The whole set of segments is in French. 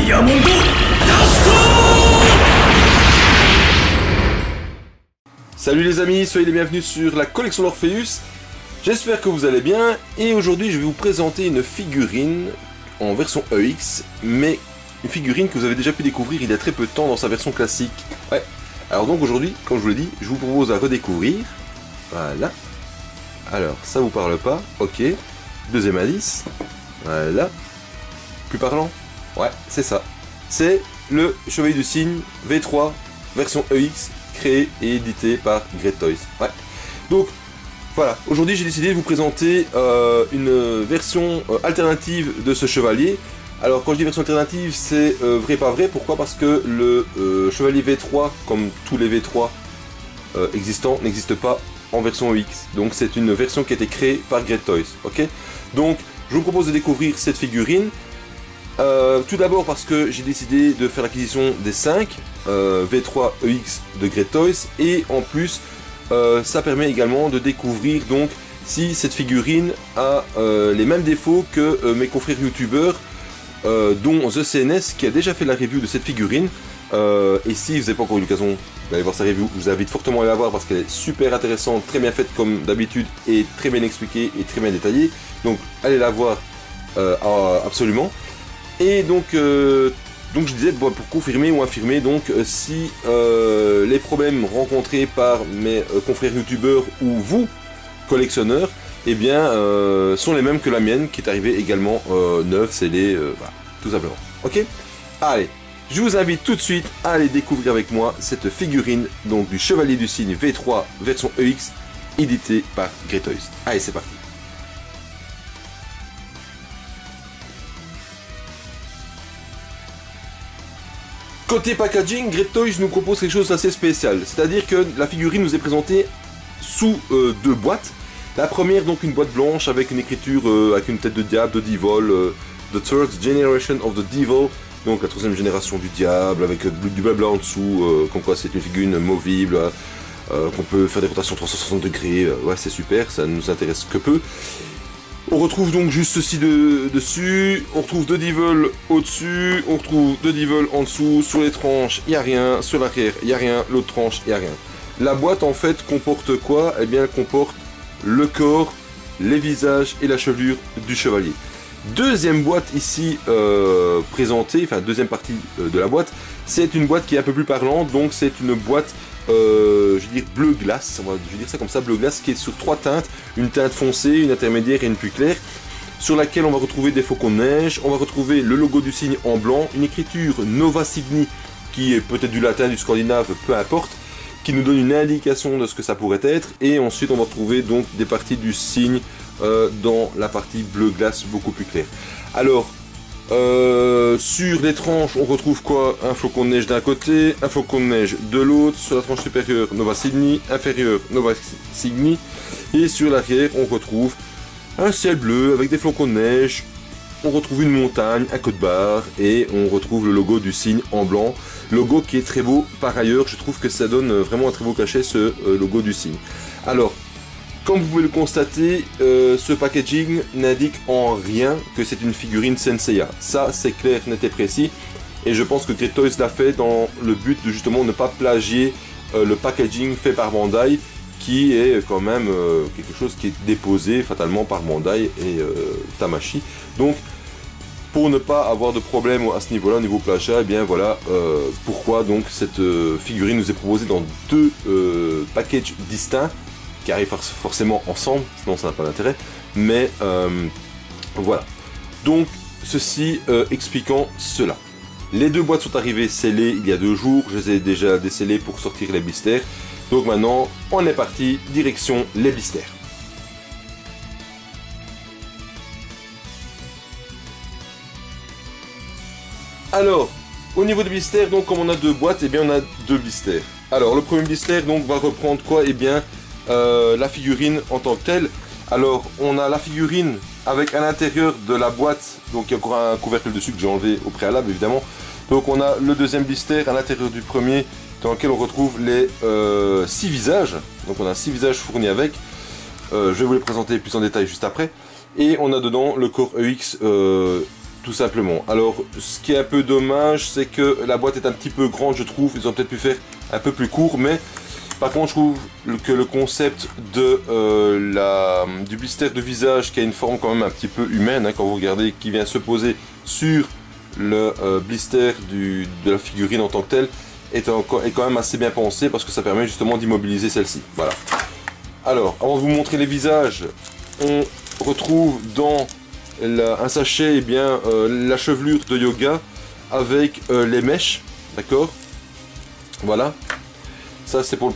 Diamondo Salut les amis, soyez les bienvenus sur la collection d'Orpheus. J'espère que vous allez bien et aujourd'hui je vais vous présenter une figurine en version EX, mais une figurine que vous avez déjà pu découvrir il y a très peu de temps dans sa version classique. Ouais. Alors donc aujourd'hui, comme je vous l'ai dit, je vous propose à redécouvrir. Voilà. Alors, ça vous parle pas, ok. Deuxième indice. Voilà. Plus parlant. Ouais, c'est ça. C'est le Chevalier du Cygne V3 version EX, créé et édité par Great Toys. Ouais. Donc, voilà. Aujourd'hui, j'ai décidé de vous présenter une version alternative de ce chevalier. Alors, quand je dis version alternative, c'est vrai pas vrai. Pourquoi? Parce que le Chevalier V3, comme tous les V3 existants, n'existe pas en version EX. Donc, c'est une version qui a été créée par Great Toys. Ok? Donc, je vous propose de découvrir cette figurine. Tout d'abord parce que j'ai décidé de faire l'acquisition des 5 V3 EX de Great Toys, et en plus ça permet également de découvrir donc si cette figurine a les mêmes défauts que mes confrères youtubeurs, dont The CNS qui a déjà fait la review de cette figurine. Et si vous n'avez pas encore eu l'occasion d'aller voir sa review, je vous invite fortement à la voir parce qu'elle est super intéressante, très bien faite comme d'habitude et très bien expliquée et très bien détaillée. Donc allez la voir absolument. Et donc je disais, pour confirmer ou infirmer, donc si les problèmes rencontrés par mes confrères youtubeurs ou vous, collectionneurs, eh bien sont les mêmes que la mienne, qui est arrivée également neuve, scellée, voilà, tout simplement. Ok? Allez, je vous invite tout de suite à aller découvrir avec moi cette figurine donc du Chevalier du Cygne V3 version EX, édité par Great Toys. Allez, c'est parti. Côté packaging, Great Toys nous propose quelque chose d'assez spécial, c'est-à-dire que la figurine nous est présentée sous deux boîtes. La première, donc une boîte blanche avec une écriture avec une tête de diable, de Devil, The Third Generation of the Devil, donc la troisième génération du diable, avec du blabla en dessous, comme quoi c'est une figurine movible, qu'on peut faire des rotations 360 degrés, ouais c'est super, ça ne nous intéresse que peu. On retrouve donc juste ceci dessus, on retrouve deux Devil au-dessus, on retrouve deux Devil en dessous, sur les tranches il n'y a rien, sur l'arrière il n'y a rien, l'autre tranche il n'y a rien. La boîte en fait comporte quoi? Eh bien elle comporte le corps, les visages et la chevelure du chevalier. Deuxième boîte ici présentée, enfin deuxième partie de la boîte, c'est une boîte qui est un peu plus parlante, donc c'est une boîte je veux dire bleu glace, je vais dire ça comme ça, bleu glace, qui est sur trois teintes, une teinte foncée, une intermédiaire et une plus claire, sur laquelle on va retrouver des flocons de neige, on va retrouver le logo du cygne en blanc, une écriture Nova Cygni, qui est peut-être du latin, du scandinave, peu importe, qui nous donne une indication de ce que ça pourrait être, et ensuite on va retrouver donc des parties du cygne dans la partie bleu glace beaucoup plus claire. Alors, sur les tranches, on retrouve quoi? Un flocon de neige d'un côté, un flocon de neige de l'autre. Sur la tranche supérieure, Nova Cygni, inférieure, Nova Cygni. Et sur l'arrière, on retrouve un ciel bleu avec des flocons de neige. On retrouve une montagne, un code-barre, et on retrouve le logo du cygne en blanc. Logo qui est très beau par ailleurs, je trouve que ça donne vraiment un très beau cachet, ce logo du cygne. Alors, comme vous pouvez le constater, ce packaging n'indique en rien que c'est une figurine Senseiya. Ça, c'est clair, net et précis. Et je pense que Great Toys l'a fait dans le but de justement ne pas plagier le packaging fait par Bandai, qui est quand même quelque chose qui est déposé fatalement par Bandai et Tamashii. Donc, pour ne pas avoir de problème à ce niveau-là, au niveau plagiat, eh bien voilà pourquoi donc cette figurine nous est proposée dans deux packages distincts, qui arrivent forcément ensemble, sinon ça n'a pas d'intérêt, mais voilà. Donc, ceci expliquant cela. Les deux boîtes sont arrivées scellées il y a 2 jours, je les ai déjà décellées pour sortir les blisters. Donc maintenant, on est parti, direction les blisters. Alors, au niveau des blisters, donc comme on a 2 boîtes, et bien on a 2 blisters. Alors, le premier blister donc va reprendre quoi? Eh bien, la figurine en tant que telle. Alors on a la figurine avec à l'intérieur de la boîte, donc il y a encore un couvercle dessus que j'ai enlevé au préalable évidemment. Donc on a le deuxième blister à l'intérieur du premier, dans lequel on retrouve les 6 visages. Donc on a 6 visages fournis avec. Je vais vous les présenter plus en détail juste après. Et on a dedans le corps EX tout simplement. Alors, ce qui est un peu dommage, c'est que la boîte est un petit peu grande, je trouve. Ils ont peut-être pu faire un peu plus court, mais par contre, je trouve que le concept de, du blister de visage, qui a une forme quand même un petit peu humaine, hein, quand vous regardez, qui vient se poser sur le blister de la figurine en tant que telle, est quand même assez bien pensé, parce que ça permet justement d'immobiliser celle-ci. Voilà. Alors, avant de vous montrer les visages, on retrouve dans un sachet, eh bien, la chevelure de Yoga avec les mèches, d'accord. Voilà, ça c'est pour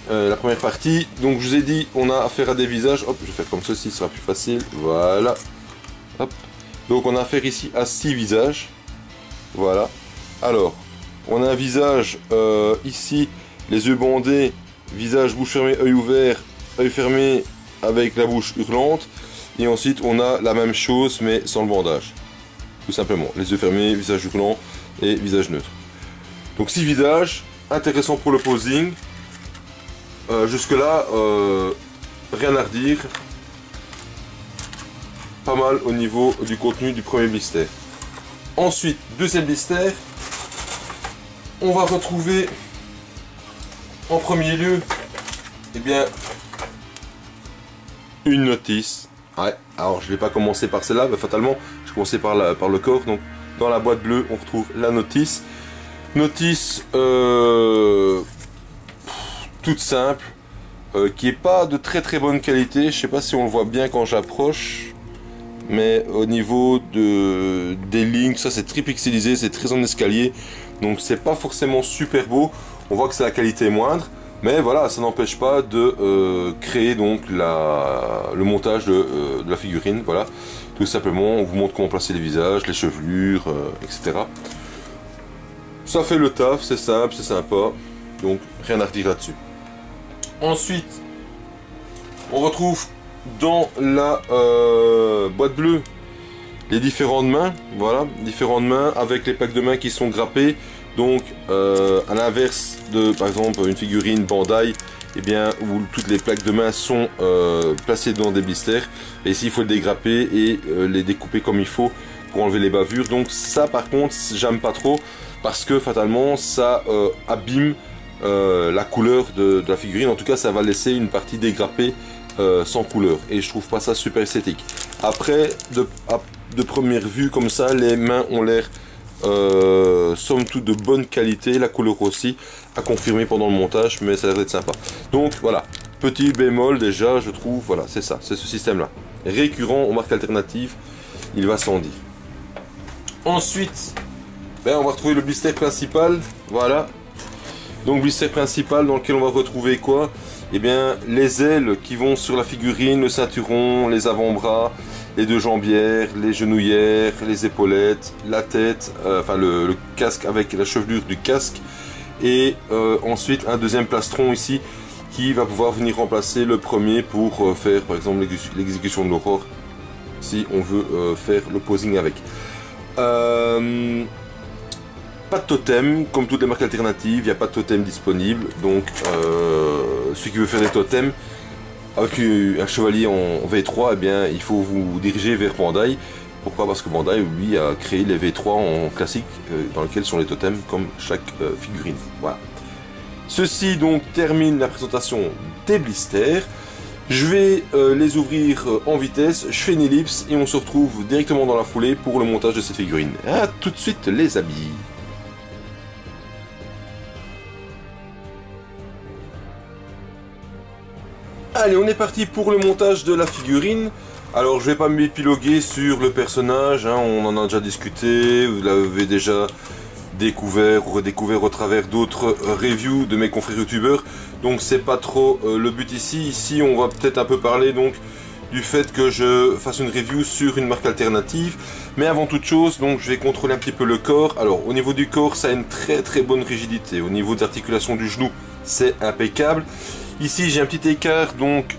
la première partie. Donc je vous ai dit, on a affaire à des visages. Hop, je vais faire comme ceci, ce sera plus facile. Voilà. Hop. Donc on a affaire ici à 6 visages. Voilà. Alors, on a un visage ici, les yeux bandés, visage bouche fermée, œil fermé avec la bouche hurlante. Et ensuite, on a la même chose, mais sans le bandage. Tout simplement. Les yeux fermés, visage hurlant et visage neutre. Donc 6 visages, intéressant pour le posing. Jusque-là, rien à redire. Pas mal au niveau du contenu du premier blister. Ensuite, deuxième blister. On va retrouver en premier lieu, eh bien, une notice. Ouais, alors je ne vais pas commencer par celle-là, mais fatalement, je vais commencer par le corps. Donc, dans la boîte bleue, on retrouve la notice. Notice toute simple, qui n'est pas de très très bonne qualité. Je ne sais pas si on le voit bien quand j'approche, mais au niveau des lignes, ça c'est très pixelisé, c'est très en escalier, donc c'est pas forcément super beau. On voit que c'est la qualité moindre. Mais voilà, ça n'empêche pas de créer donc le montage de la figurine. Voilà, tout simplement, on vous montre comment placer les visages, les chevelures, etc. Ça fait le taf, c'est simple, c'est sympa. Donc rien à redire là-dessus. Ensuite, on retrouve dans la boîte bleue les différentes mains. Voilà, différentes mains avec les plaques de main qui sont grappées. Donc, à l'inverse de, par exemple, une figurine Bandai, eh bien, où toutes les plaques de main sont placées dans des blisters. Et ici, il faut les dégrapper et les découper comme il faut pour enlever les bavures. Donc ça, par contre, j'aime pas trop parce que fatalement, ça abîme la couleur de la figurine. En tout cas, ça va laisser une partie dégrappée sans couleur. Et je trouve pas ça super esthétique. Après, de première vue, comme ça, les mains ont l'air somme toute de bonne qualité, la couleur aussi à confirmer pendant le montage, mais ça a l'air d'être sympa. Donc voilà, petit bémol déjà, je trouve, voilà, c'est ça, c'est ce système là, récurrent aux marques alternatives, il va sans dire. Ensuite, ben, on va retrouver le blister principal, voilà. Donc blister principal dans lequel on va retrouver quoi? Eh bien les ailes qui vont sur la figurine, le ceinturon, les avant-bras, les deux jambières, les genouillères, les épaulettes, la tête, enfin le casque avec la chevelure du casque. Et ensuite un deuxième plastron ici qui va pouvoir venir remplacer le premier pour faire par exemple l'exécution de l'aurore si on veut faire le posing avec. Pas de totem, comme toutes les marques alternatives, il n'y a pas de totem disponible. Donc celui qui veut faire des totems avec un chevalier en V3, eh bien, il faut vous diriger vers Bandai. Pourquoi? Parce que Bandai, lui, a créé les V3 en classique, dans lesquels sont les totems, comme chaque figurine. Voilà. Ceci donc termine la présentation des blisters. Je vais les ouvrir en vitesse, je fais une ellipse et on se retrouve directement dans la foulée pour le montage de cette figurine. A tout de suite les amis. Allez, on est parti pour le montage de la figurine. Alors, je vais pas m'épiloguer sur le personnage, hein, on en a déjà discuté, vous l'avez déjà découvert ou redécouvert au travers d'autres reviews de mes confrères youtubeurs. Donc, c'est pas trop le but ici. Ici, on va peut-être un peu parler donc du fait que je fasse une review sur une marque alternative. Mais avant toute chose, donc, je vais contrôler un petit peu le corps. Alors, au niveau du corps, ça a une très bonne rigidité. Au niveau des articulations du genou, c'est impeccable. Ici j'ai un petit écart donc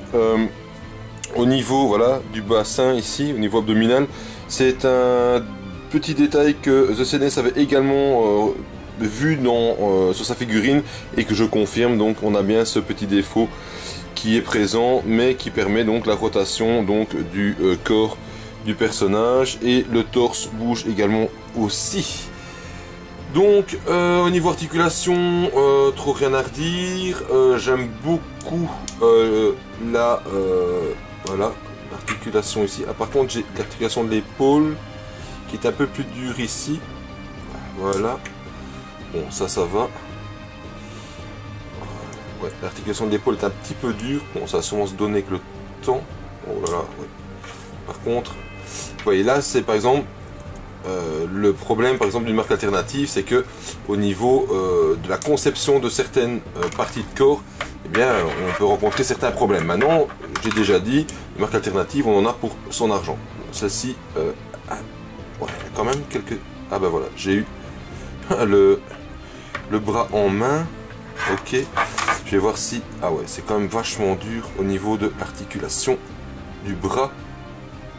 au niveau voilà, du bassin ici, au niveau abdominal. C'est un petit détail que The CNS avait également vu sur sa figurine et que je confirme. Donc on a bien ce petit défaut qui est présent mais qui permet donc la rotation donc, du corps du personnage et le torse bouge également aussi. Donc au niveau articulation, trop rien à redire. J'aime beaucoup voilà, l'articulation ici. Ah, par contre j'ai l'articulation de l'épaule qui est un peu plus dure ici. Voilà. Bon, ça va. Ouais, l'articulation de l'épaule est un petit peu dure. Bon, ça va sûrement se donner avec le temps. Oh là là, ouais. Par contre, vous voyez là, c'est par exemple le problème par exemple d'une marque alternative, c'est que au niveau de la conception de certaines parties de corps, eh bien, on peut rencontrer certains problèmes. Maintenant, j'ai déjà dit, une marque alternative, on en a pour son argent. Celle-ci, ouais, quand même quelques... Ah ben voilà, j'ai eu le bras en main. Ok, je vais voir si... Ah ouais, c'est quand même vachement dur au niveau de l'articulation du bras.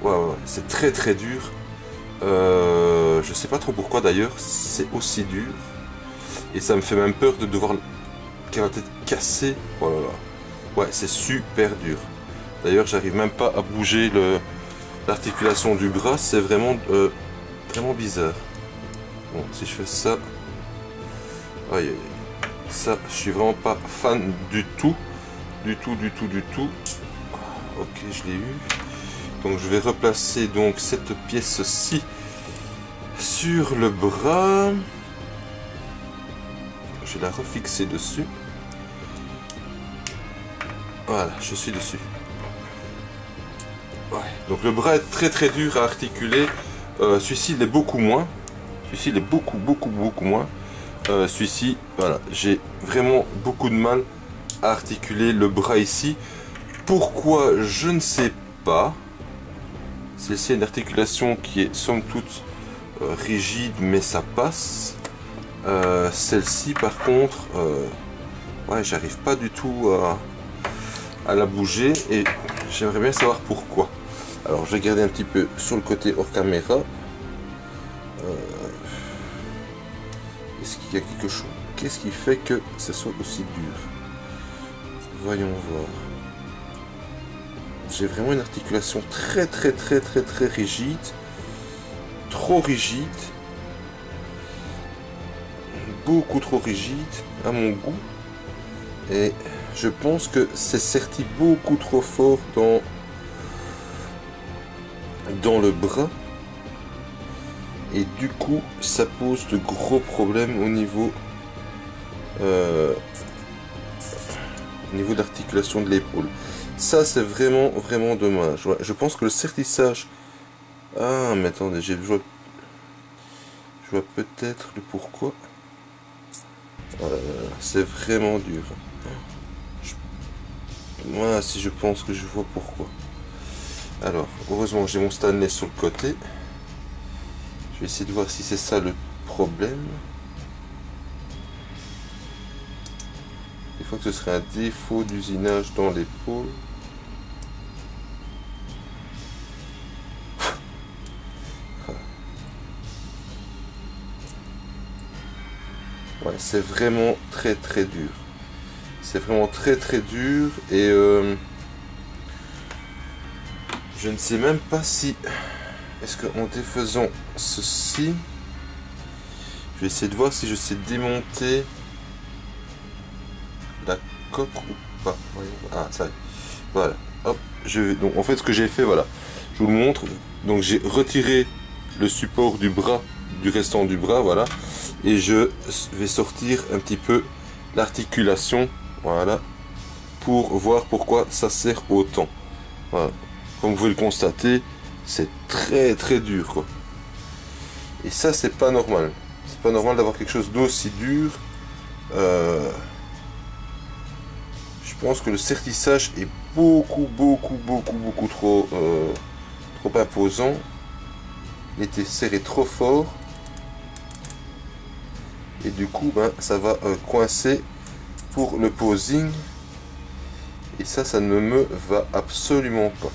Ouais, c'est très très dur. Je sais pas trop pourquoi d'ailleurs, c'est aussi dur. Et ça me fait même peur de devoir qu'elle va être cassée. Oh là là. Ouais, c'est super dur. D'ailleurs, j'arrive même pas à bouger l'articulation du bras, c'est vraiment, vraiment bizarre. Bon, si je fais ça... Aïe, aïe. Ça, je suis vraiment pas fan du tout. Du tout. Ok, je l'ai eu. Donc je vais replacer donc cette pièce-ci sur le bras. Je vais la refixer dessus. Voilà, je suis dessus. Ouais, donc le bras est très très dur à articuler. Celui-ci il est beaucoup moins. Celui-ci il est beaucoup moins. Celui-ci, voilà, j'ai vraiment beaucoup de mal à articuler le bras ici. Pourquoi? Je ne sais pas. Celle-ci est une articulation qui est somme toute rigide, mais ça passe. Celle-ci, par contre, ouais, j'arrive pas du tout à la bouger et j'aimerais bien savoir pourquoi. Alors, je vais garder un petit peu sur le côté hors caméra. Est-ce qu'il y a quelque chose? Qu'est-ce qui fait que ce soit aussi dur? Voyons voir. J'ai vraiment une articulation très rigide. Trop rigide. Beaucoup trop rigide à mon goût. Et je pense que c'est serti beaucoup trop fort dans le bras. Et du coup, ça pose de gros problèmes au niveau de l'articulation de l'épaule. Ça, c'est vraiment dommage. Ouais, je pense que le sertissage... Ah, mais attendez, je vois peut-être le pourquoi. C'est vraiment dur. Moi, si je pense que je vois pourquoi. Alors, heureusement, j'ai mon Stanley sur le côté. Je vais essayer de voir si c'est ça le problème. Des fois que ce serait un défaut d'usinage dans l'épaule. Ouais, c'est vraiment très dur. C'est vraiment très dur et je ne sais même pas si... Est-ce qu'en défaisant ceci, je vais essayer de voir si je sais démonter la coque ou pas. Ah, ça y est. Voilà. Hop, donc en fait ce que j'ai fait, voilà. Je vous le montre. Donc j'ai retiré le support du bras, du restant du bras, voilà. Et je vais sortir un petit peu l'articulation, voilà, pour voir pourquoi ça sert autant. Voilà. Comme vous pouvez le constater, c'est très dur, quoi. Et ça, c'est pas normal. C'est pas normal d'avoir quelque chose d'aussi dur. Je pense que le sertissage est beaucoup trop imposant. Il était serré trop fort. Et du coup, ben, ça va coincer pour le posing. Et ça ne me va absolument pas.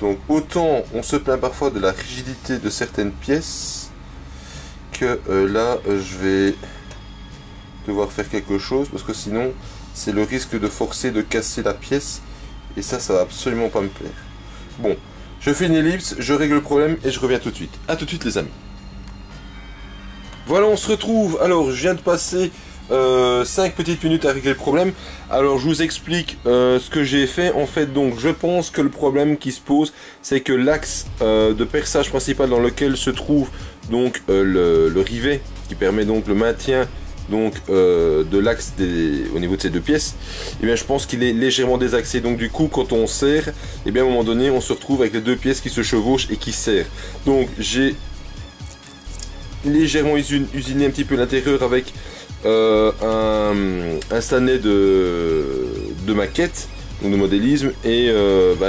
Donc autant on se plaint parfois de la rigidité de certaines pièces, que là je vais devoir faire quelque chose, parce que sinon c'est le risque de forcer, de casser la pièce, et ça va absolument pas me plaire. Bon, Je fais une ellipse, je règle le problème et je reviens tout de suite. A tout de suite les amis. Voilà, on se retrouve. Alors, je viens de passer 5 petites minutes à régler le problème. Alors, je vous explique ce que j'ai fait. En fait, donc, je pense que le problème qui se pose, c'est que l'axe de perçage principal dans lequel se trouve donc le rivet, qui permet donc le maintien donc de l'axe au niveau de ces deux pièces, et bien je pense qu'il est légèrement désaxé. Donc du coup, quand on serre, et bien à un moment donné, on se retrouve avec les deux pièces qui se chevauchent et qui serrent. Donc j'ai légèrement usiné un petit peu l'intérieur avec un stanet de maquette, donc de modélisme, et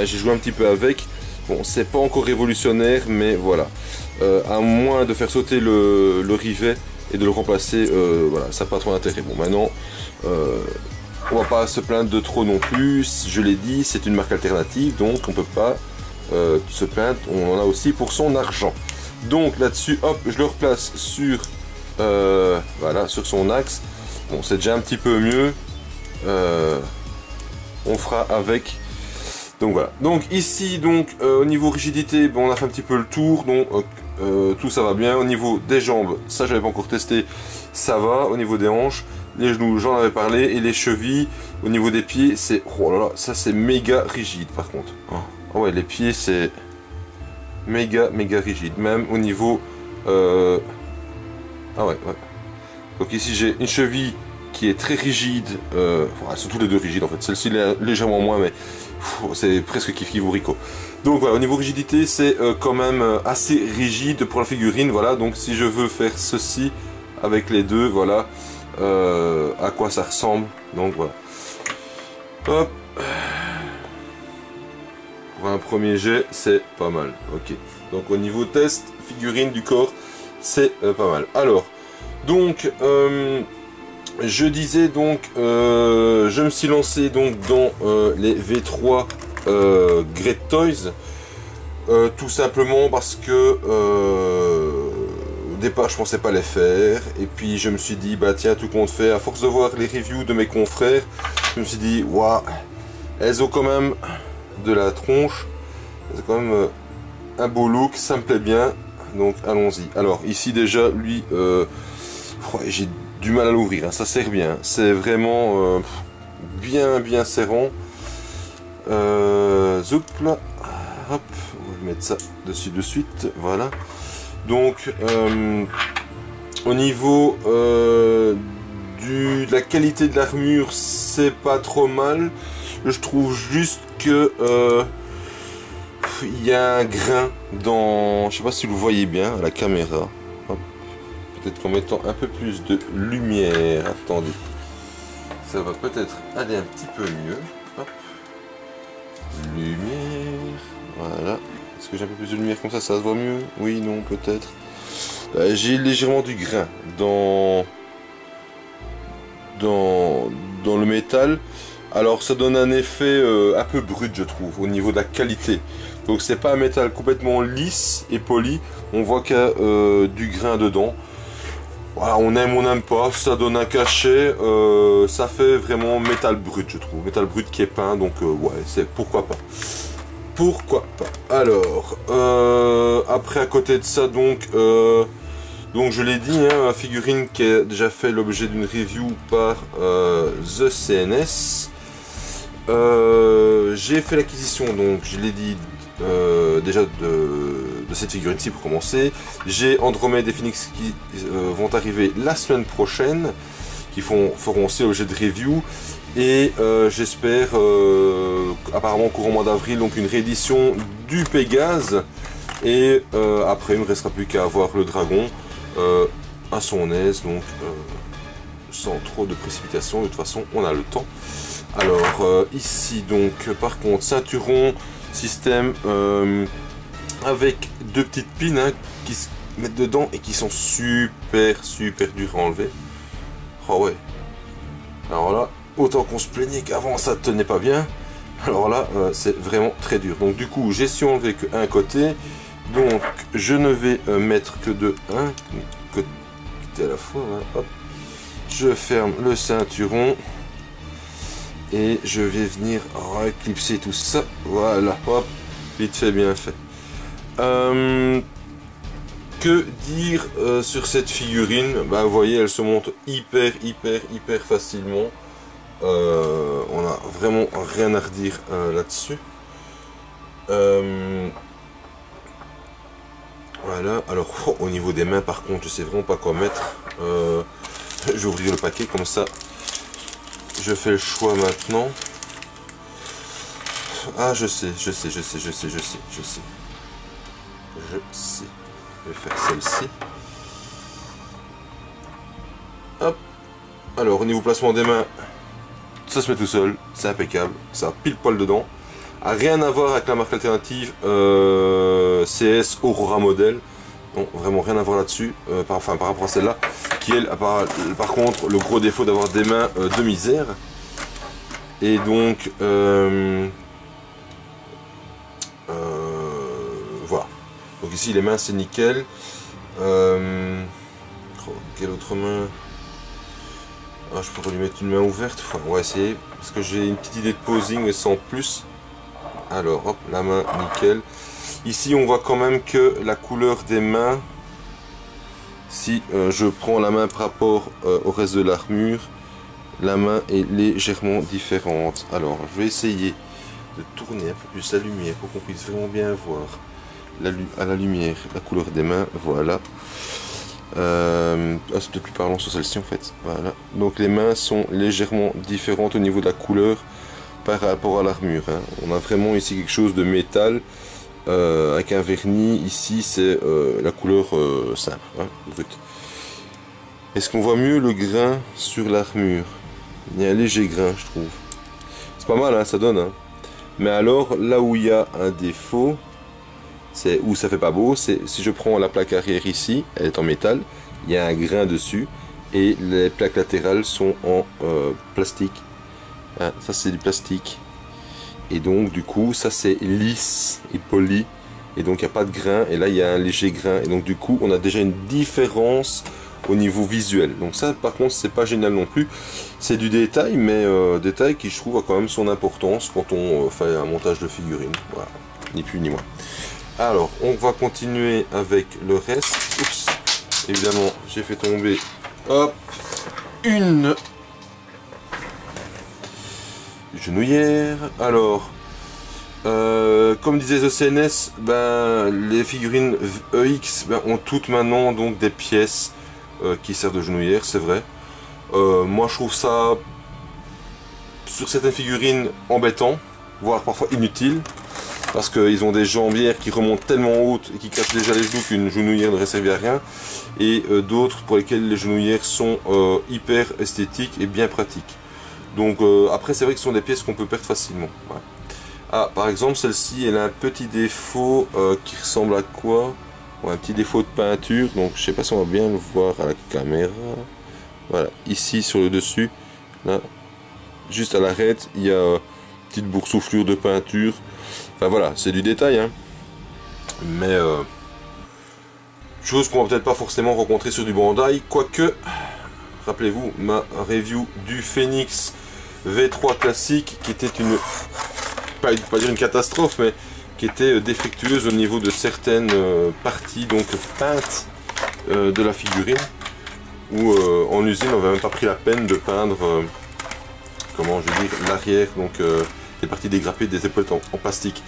j'ai joué un petit peu avec. Bon, c'est pas encore révolutionnaire, mais voilà. À moins de faire sauter le rivet et de le remplacer, voilà, ça n'a pas trop d'intérêt. Bon, maintenant, on va pas se plaindre de trop non plus. Je l'ai dit, c'est une marque alternative, donc on peut pas se plaindre. On en a aussi pour son argent. Donc là-dessus, hop, je le replace sur, voilà, sur son axe. Bon, c'est déjà un petit peu mieux. On fera avec. Donc voilà. Donc ici, donc au niveau rigidité, bon, on a fait un petit peu le tour. Donc tout ça va bien. Au niveau des jambes, ça j'avais pas encore testé, ça va. Au niveau des hanches, les genoux, j'en avais parlé, et les chevilles. Au niveau des pieds, c'est, oh là là, ça c'est méga rigide par contre. Oh ouais, les pieds c'est méga rigide. Même au niveau ah ouais. Donc ici j'ai une cheville qui est très rigide. Elles sont tous les deux rigides en fait. Celle-ci légèrement moins, mais c'est presque kiff ou rico. Donc voilà, au niveau rigidité, c'est quand même assez rigide pour la figurine. Voilà, donc si je veux faire ceci avec les deux, voilà à quoi ça ressemble. Donc voilà. Hop. Pour un premier jet, c'est pas mal. Ok. Donc au niveau test, figurine du corps, c'est pas mal. Alors, donc je disais donc, je me suis lancé donc dans les V3 Great Toys, tout simplement parce que au départ je pensais pas les faire, et puis je me suis dit bah tiens, tout compte fait, à force de voir les reviews de mes confrères, je me suis dit waouh, elles ont quand même de la tronche, c'est quand même un beau look, ça me plaît bien, donc allons-y. Alors ici déjà lui, j'ai du mal à l'ouvrir, hein, ça serre bien, c'est vraiment bien serrant. Zoup là, hop, on va mettre ça dessus de suite, voilà. Donc au niveau de la qualité de l'armure, c'est pas trop mal. Je trouve juste que il y a un grain dans, je sais pas si vous voyez bien à la caméra. Peut-être qu'en mettant un peu plus de lumière, attendez, ça va peut-être aller un petit peu mieux. Hop. Lumière, voilà. Est-ce que j'ai un peu plus de lumière comme ça se voit mieux? Oui, non, peut-être. J'ai légèrement du grain dans le métal. Alors ça donne un effet un peu brut, je trouve, au niveau de la qualité. Donc c'est pas un métal complètement lisse et poli, on voit qu'il y a du grain dedans. Voilà, on aime, on n'aime pas, ça donne un cachet, ça fait vraiment métal brut, je trouve. Métal brut qui est peint, donc ouais, c'est pourquoi pas. Pourquoi pas. Alors, après à côté de ça, donc je l'ai dit, hein, une figurine qui a déjà fait l'objet d'une review par The CNS. J'ai fait l'acquisition, donc je l'ai dit déjà de cette figurine-ci pour commencer. J'ai Andromède et Phoenix qui vont arriver la semaine prochaine, qui feront aussi l'objet de review. Et j'espère apparemment courant mois d'avril, donc une réédition du Pégase. Et après il ne me restera plus qu'à avoir le dragon à son aise, donc sans trop de précipitation. De toute façon on a le temps. Alors ici donc par contre ceinturon système avec deux petites pins, hein, qui se mettent dedans et qui sont super dures à enlever. Oh ouais. Alors là, autant qu'on se plaignait qu'avant ça tenait pas bien. Alors là c'est vraiment très dur. Donc du coup j'ai su enlever qu'un côté. Donc je ne vais mettre que de un côté à la fois. Voilà, hop. Je ferme le ceinturon. Et je vais venir reclipser tout ça. Voilà, hop. Vite fait, bien fait. Que dire sur cette figurine? Bah, vous voyez, elle se monte hyper facilement. On a vraiment rien à redire là-dessus. Voilà, alors au niveau des mains par contre je sais vraiment pas quoi mettre. Je vais ouvrir le paquet comme ça. Je fais le choix maintenant. Ah je sais. Je vais faire celle-ci. Hop. Alors au niveau placement des mains, ça se met tout seul, c'est impeccable, ça a pile poil dedans. Rien à voir avec la marque alternative CS Aurora Model. Non, vraiment rien à voir là-dessus, par rapport à celle-là, qui elle a par contre le gros défaut d'avoir des mains de misère. Et donc, voilà. Donc ici les mains c'est nickel. Quelle autre main? Ah, je pourrais lui mettre une main ouverte, enfin, on va essayer, parce que j'ai une petite idée de posing mais sans plus. Alors hop, la main nickel. Ici on voit quand même que la couleur des mains, si je prends la main par rapport au reste de l'armure, la main est légèrement différente. Alors je vais essayer de tourner un peu plus la lumière pour qu'on puisse vraiment bien voir à la lumière la couleur des mains. Voilà. C'est peut-être plus parlant sur celle-ci en fait. Voilà. Donc les mains sont légèrement différentes au niveau de la couleur par rapport à l'armure. Hein. On a vraiment ici quelque chose de métal avec un vernis. Ici c'est la couleur simple, hein, brute. Est-ce qu'on voit mieux le grain sur l'armure? Il y a un léger grain, je trouve. C'est pas mal, hein, ça donne. Hein. Mais alors là où il y a un défaut, c'est où ça fait pas beau, c'est si je prends la plaque arrière ici, elle est en métal, il y a un grain dessus et les plaques latérales sont en plastique. Ah, ça c'est du plastique et donc du coup ça c'est lisse et poli et donc il n'y a pas de grain et là il y a un léger grain et donc du coup on a déjà une différence au niveau visuel. Donc ça par contre c'est pas génial non plus, c'est du détail mais détail qui je trouve a quand même son importance quand on fait un montage de figurines. Voilà, ni plus ni moins. Alors on va continuer avec le reste. Oups, évidemment j'ai fait tomber hop une genouillère. Alors comme disait The CNS, ben, les figurines EX ont toutes maintenant donc des pièces qui servent de genouillère, c'est vrai. Moi je trouve ça sur certaines figurines embêtant, voire parfois inutile, parce qu'ils ont des jambières qui remontent tellement hautes et qui cachent déjà les genoux qu'une genouillère ne aurait servi à rien, et d'autres pour lesquelles les genouillères sont hyper esthétiques et bien pratiques. Donc après c'est vrai que ce sont des pièces qu'on peut perdre facilement. Voilà. Ah, par exemple celle-ci elle a un petit défaut qui ressemble à quoi? Un petit défaut de peinture, donc je sais pas si on va bien le voir à la caméra. Voilà, ici sur le dessus, là, juste à l'arête, il y a une petite boursouflure de peinture. Enfin voilà, c'est du détail, hein. Mais chose qu'on va peut-être pas forcément rencontrer sur du Bandai, quoique, rappelez-vous ma review du Phoenix V3 classique qui était une, pas dire une catastrophe, mais qui était défectueuse au niveau de certaines parties donc peintes de la figurine, où en usine on n'avait même pas pris la peine de peindre comment je veux dire l'arrière, donc les parties dégrappées des épaulettes en plastique.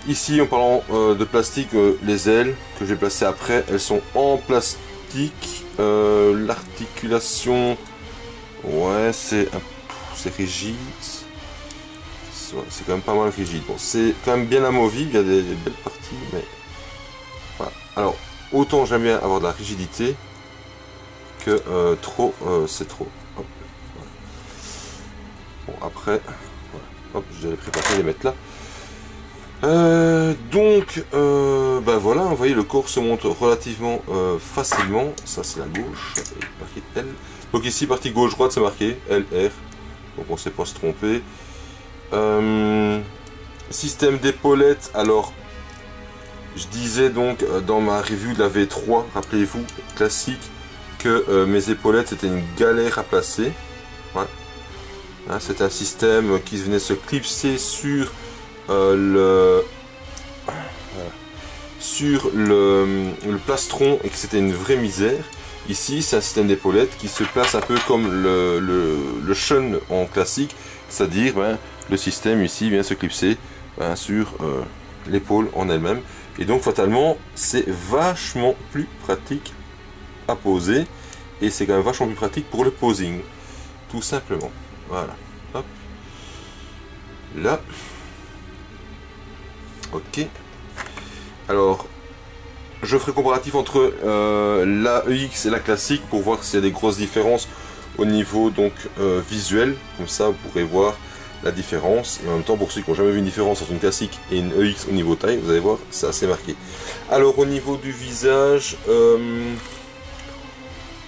Ici en parlant de plastique, les ailes que j'ai placées après elles sont en plastique. L'articulation, ouais, c'est rigide. C'est quand même pas mal rigide. Bon, c'est quand même bien amovible, il y a des belles parties, mais voilà. Alors, autant j'aime bien avoir de la rigidité que trop, c'est trop. Hop. Bon, après, voilà. Hop, je vais préparer les mettre là. Donc, bah voilà, vous voyez, le corps se monte relativement facilement. Ça, c'est la gauche, marqué L. Donc ici, partie gauche-droite, c'est marqué LR. Donc on ne sait pas se tromper. Système d'épaulette, alors je disais donc dans ma review de la V3, rappelez-vous, classique, que mes épaulettes c'était une galère à placer. Ouais. Hein, c'est un système qui venait se clipser sur voilà, sur le plastron et que c'était une vraie misère. Ici, c'est un système d'épaulettes qui se place un peu comme le Shun en classique, c'est-à-dire le système ici vient se clipser sur l'épaule en elle-même. Et donc, fatalement, c'est vachement plus pratique à poser et c'est quand même vachement plus pratique pour le posing, tout simplement. Voilà. Hop. Là. Ok. Alors, je ferai comparatif entre la EX et la classique pour voir s'il y a des grosses différences au niveau donc visuel. Comme ça, vous pourrez voir la différence. Et en même temps, pour ceux qui n'ont jamais vu une différence entre une classique et une EX au niveau taille, vous allez voir, c'est assez marqué. Alors, au niveau du visage,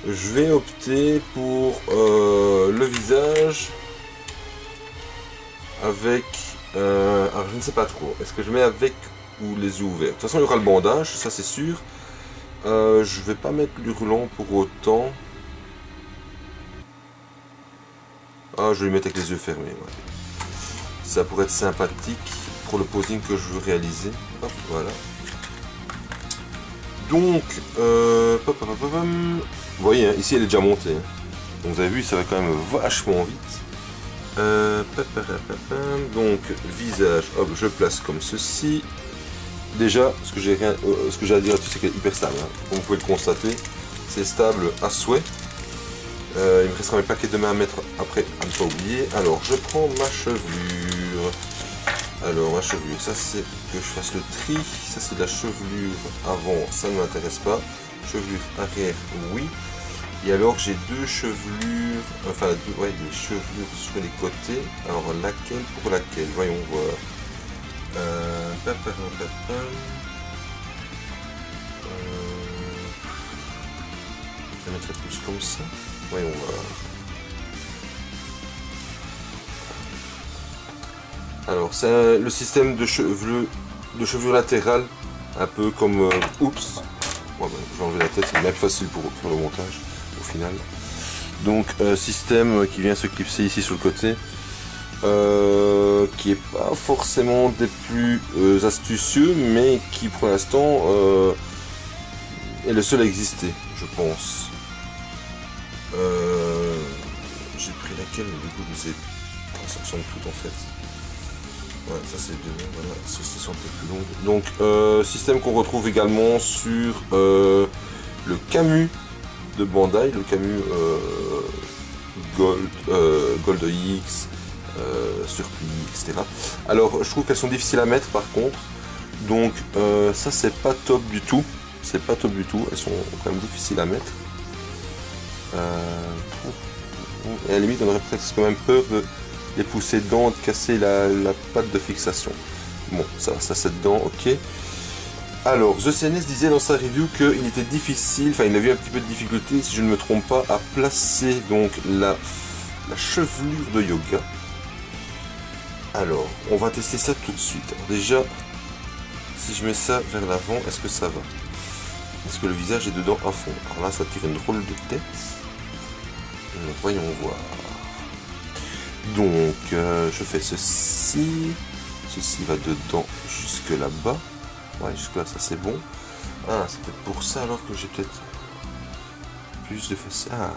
je vais opter pour le visage avec... alors, je ne sais pas trop. Est-ce que je mets avec ou les yeux ouverts? De toute façon, il y aura le bandage, ça c'est sûr. Je vais pas mettre l'hurlant pour autant. Ah, je vais le mettre avec les yeux fermés. Ouais. Ça pourrait être sympathique pour le posing que je veux réaliser. Hop, voilà. Donc, vous voyez, hein, ici elle est déjà montée. Hein. Donc vous avez vu, ça va quand même vachement vite. Donc, visage, hop, je place comme ceci. Déjà, ce que j'ai à dire là-dessus, c'est qu'elle est hyper stable. Hein. Comme vous pouvez le constater, c'est stable à souhait. Il me restera mes paquets de main à mettre après, à ne pas oublier. Alors, je prends ma chevelure. Alors, ma chevelure, ça c'est que je fasse le tri. Ça c'est de la chevelure avant, ça ne m'intéresse pas. Chevelure arrière, oui. Et alors, j'ai deux chevelures, enfin, des chevelures sur les côtés. Alors, laquelle pour laquelle? Voyons voir. Je mettrai plus comme ça. Voyons voir. Alors, c'est le système de chevelure latérale, un peu comme oups. Bon, je vais enlever la tête, c'est bien plus facile pour faire le montage au final. Donc, système qui vient se clipser ici sur le côté. Qui est pas forcément des plus astucieux, mais qui pour l'instant est le seul à exister, je pense. J'ai pris laquelle, du coup, c'est ça ressemble tout en fait. Ouais, ça c'est deux, voilà, ceci sont un peu plus longues. Donc, système qu'on retrouve également sur le Camus de Bandai, le Camus Gold X. Surplis, etc. Alors je trouve qu'elles sont difficiles à mettre par contre, donc ça c'est pas top du tout, c'est pas top du tout, elles sont quand même difficiles à mettre. Et à la limite on aurait presque quand même peur de les pousser dedans, de casser la patte de fixation. Bon, ça c'est dedans, ok. Alors, The CNS disait dans sa review qu'il était difficile, enfin il a eu un petit peu de difficulté, si je ne me trompe pas, à placer donc la chevelure de yoga. Alors, on va tester ça tout de suite. Alors déjà, si je mets ça vers l'avant, est-ce que ça va? Est-ce que le visage est dedans à fond? Alors là, ça tire une drôle de tête. Voyons voir. Donc, je fais ceci. Ceci va dedans jusque là-bas. Ouais, jusque là, ça c'est bon. Ah, c'est peut-être pour ça alors que j'ai peut-être plus de face. Ah.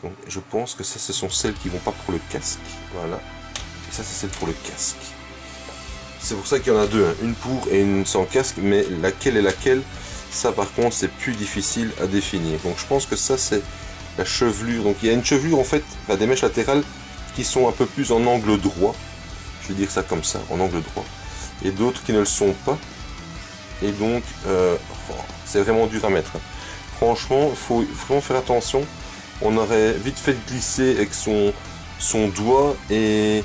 Donc, je pense que ça, ce sont celles qui vont pas pour le casque. Voilà. Ça c'est celle pour le casque. C'est pour ça qu'il y en a deux, hein. Une pour et une sans casque, mais laquelle est laquelle, ça par contre c'est plus difficile à définir. Donc je pense que ça c'est la chevelure. Donc il y a une chevelure en fait, des mèches latérales qui sont un peu plus en angle droit. Je vais dire ça comme ça, en angle droit. Et d'autres qui ne le sont pas. Et donc c'est vraiment dur à mettre. Franchement, il faut vraiment faire attention. On aurait vite fait glisser avec son doigt et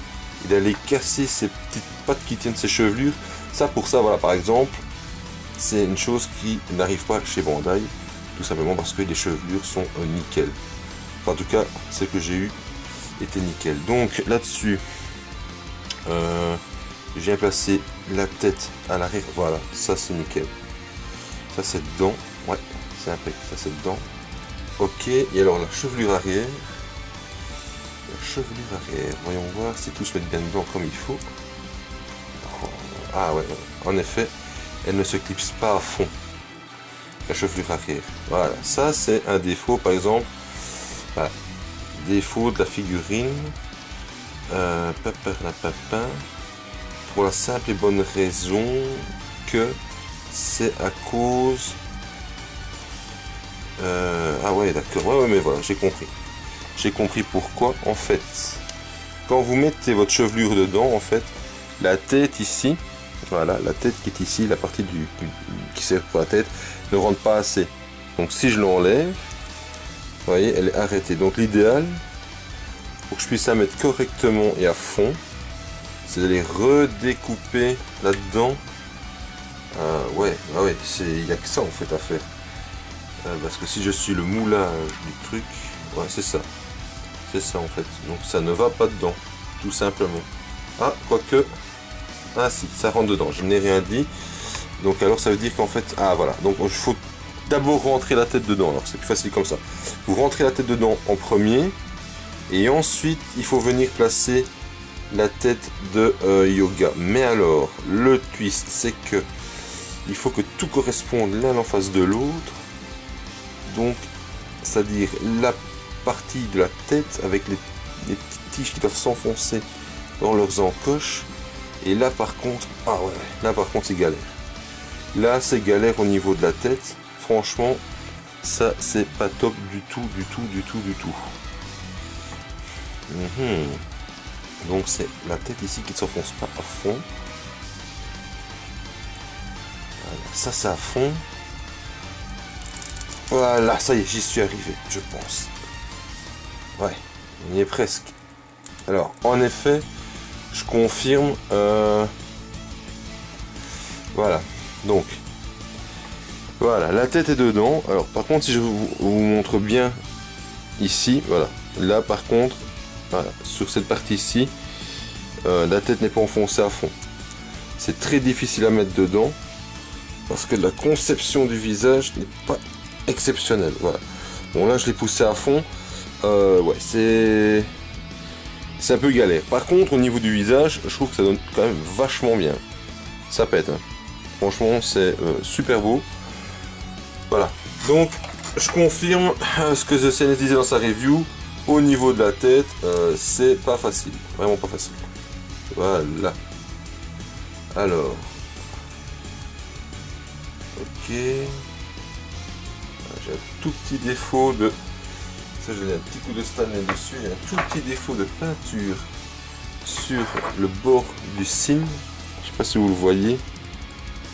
d'aller casser ces petites pattes qui tiennent ses chevelures. Ça, pour ça, voilà, par exemple, c'est une chose qui n'arrive pas chez Bandai, tout simplement parce que les chevelures sont nickel. Enfin, en tout cas, celles que j'ai eu étaient nickel. Donc là-dessus, je viens placer la tête à l'arrière. Voilà, ça c'est nickel. Ça c'est dedans. Ouais, c'est impeccable. Ça c'est dedans. Ok, et alors la chevelure arrière. Chevelure arrière, voyons voir si tout se met bien dedans comme il faut. Oh, ah ouais, en effet, elle ne se clipse pas à fond. La chevelure arrière. Voilà, ça c'est un défaut par exemple. Voilà. Défaut de la figurine. Pour la simple et bonne raison que c'est à cause... ah ouais d'accord, ouais mais voilà, j'ai compris. J'ai compris pourquoi. En fait, quand vous mettez votre chevelure dedans, en fait, la tête ici, voilà, la tête qui est ici, la partie qui sert pour la tête, ne rentre pas assez. Donc si je l'enlève, vous voyez, elle est arrêtée. Donc l'idéal, pour que je puisse la mettre correctement et à fond, c'est d'aller redécouper là-dedans. Ouais, il n'y a que ça en fait à faire. Parce que si je suis le moulage du truc, ouais, c'est ça. C'est ça en fait. Donc ça ne va pas dedans, tout simplement. Ah, quoique. Ah si, ça rentre dedans, je n'ai rien dit. Donc alors ça veut dire qu'en fait, ah voilà, donc il faut d'abord rentrer la tête dedans, alors c'est plus facile comme ça. Vous rentrez la tête dedans en premier, et ensuite il faut venir placer la tête de Yoga. Mais alors, le twist, c'est que il faut que tout corresponde l'un en face de l'autre. Donc, c'est-à-dire la partie de la tête avec les petites tiges qui doivent s'enfoncer dans leurs encoches. Et là par contre, ah ouais, là par contre c'est galère. Là c'est galère au niveau de la tête. Franchement, ça c'est pas top du tout. Donc c'est la tête ici qui ne s'enfonce pas à fond. Voilà, ça c'est à fond. Voilà, ça y est, j'y suis arrivé, je pense. Ouais, on y est presque. Alors, en effet, je confirme. Voilà, donc, voilà, la tête est dedans. Alors, par contre, si je vous montre bien ici, voilà, là par contre, voilà, sur cette partie-ci, la tête n'est pas enfoncée à fond. C'est très difficile à mettre dedans parce que la conception du visage n'est pas exceptionnelle. Voilà. Bon, là, je l'ai poussé à fond. Ouais, c'est un peu galère. Par contre, au niveau du visage, je trouve que ça donne quand même vachement bien. Ça pète, hein. Franchement, c'est super beau. Voilà. Donc, je confirme ce que The CNS disait dans sa review. Au niveau de la tête, c'est pas facile. Vraiment pas facile. Voilà. Alors. Ok. J'ai un tout petit défaut de... Ça, j'ai un petit coup de Stanley dessus. Il y a un tout petit défaut de peinture sur le bord du signe. Je sais pas si vous le voyez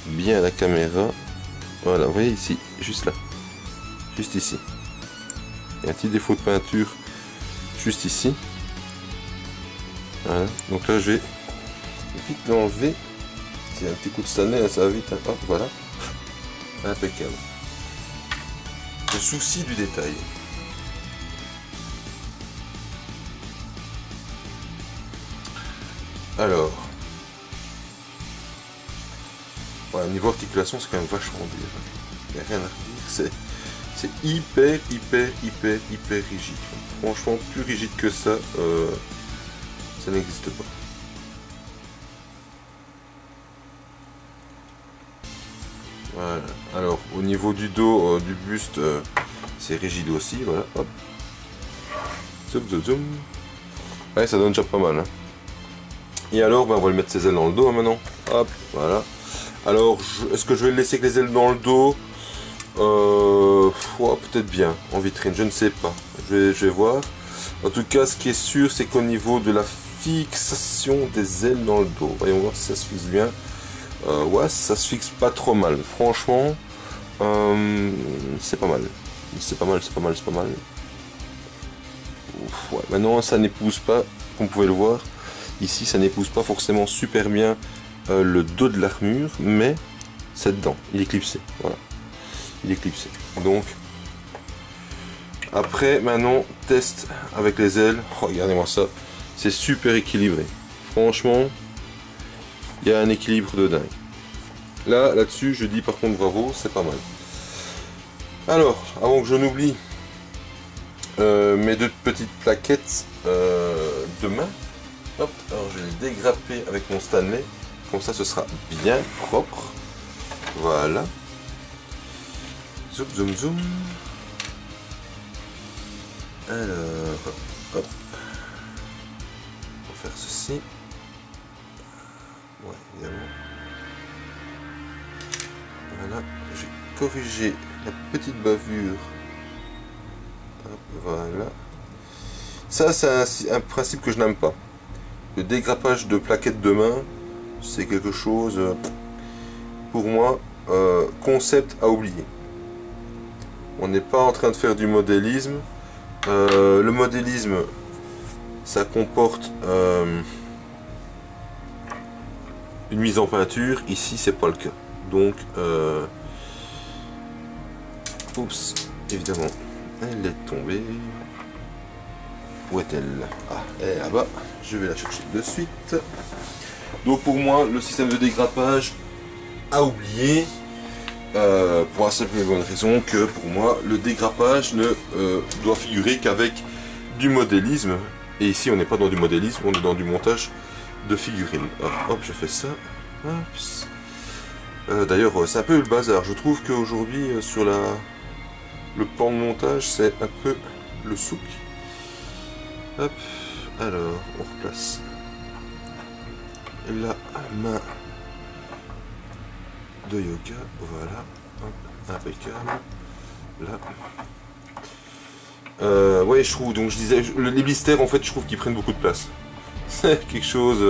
bien à la caméra. Voilà, vous voyez ici, juste là. Juste ici. Il y a un petit défaut de peinture juste ici. Voilà. Donc là, je vais vite l'enlever. C'est un petit coup de Stanley, ça va vite. Hein. Hop, voilà. Impeccable. Le souci du détail. Alors, ouais, niveau articulation, c'est quand même vachement dur. Il n'y a rien à dire. C'est hyper rigide. Franchement, plus rigide que ça, ça n'existe pas. Voilà. Alors, au niveau du dos, du buste, c'est rigide aussi. Voilà. Hop. Zoom, zoom, zoom. Ouais, ça donne déjà pas mal. Hein. Et alors, ben, on va lui mettre ses ailes dans le dos hein, maintenant. Hop, voilà. Alors, est-ce que je vais le laisser avec les ailes dans le dos? Ouais, peut-être bien, en vitrine, je ne sais pas. Je vais voir. En tout cas, ce qui est sûr, c'est qu'au niveau de la fixation des ailes dans le dos, voyons voir si ça se fixe bien. Ouais, ça se fixe pas trop mal. Franchement, c'est pas mal. C'est pas mal. Ouf, ouais. Maintenant, ça n'épouse pas, comme vous pouvez le voir. Ici, ça n'épouse pas forcément super bien le dos de l'armure, mais c'est dedans. Il est clipsé. Voilà. Il est clipsé. Donc, après, maintenant, test avec les ailes. Regardez-moi ça. C'est super équilibré. Franchement, il y a un équilibre de dingue. Là-dessus, je dis par contre bravo, c'est pas mal. Alors, avant que je n'oublie, mes deux petites plaquettes de main. Hop, alors je vais les dégrapper avec mon Stanley. Comme ça, ce sera bien propre. Voilà. Zoom, zoom, zoom. Alors, hop. On va faire ceci. Ouais, évidemment. Voilà, j'ai corrigé la petite bavure. Hop, voilà. Ça, c'est un principe que je n'aime pas. Le dégrappage de plaquettes de main, c'est quelque chose, pour moi, concept à oublier. On n'est pas en train de faire du modélisme. Le modélisme, ça comporte une mise en peinture. Ici, c'est pas le cas. Donc, oups, évidemment, elle est tombée. Où est-elle? Ah, elle est là-bas. Je vais la chercher de suite. Donc, pour moi, le système de dégrappage à oublier. Pour la simple et bonne raison que pour moi le dégrappage ne doit figurer qu'avec du modélisme, et ici on n'est pas dans du modélisme, on est dans du montage de figurines. Hop, je fais ça. D'ailleurs c'est un peu le bazar, je trouve qu'aujourd'hui sur le plan de montage c'est un peu le souk. Hop, alors on replace la main de yoga, voilà, hop, impeccable, là. Ouais, je trouve, donc je disais, les blisters en fait, je trouve qu'ils prennent beaucoup de place. C'est quelque chose.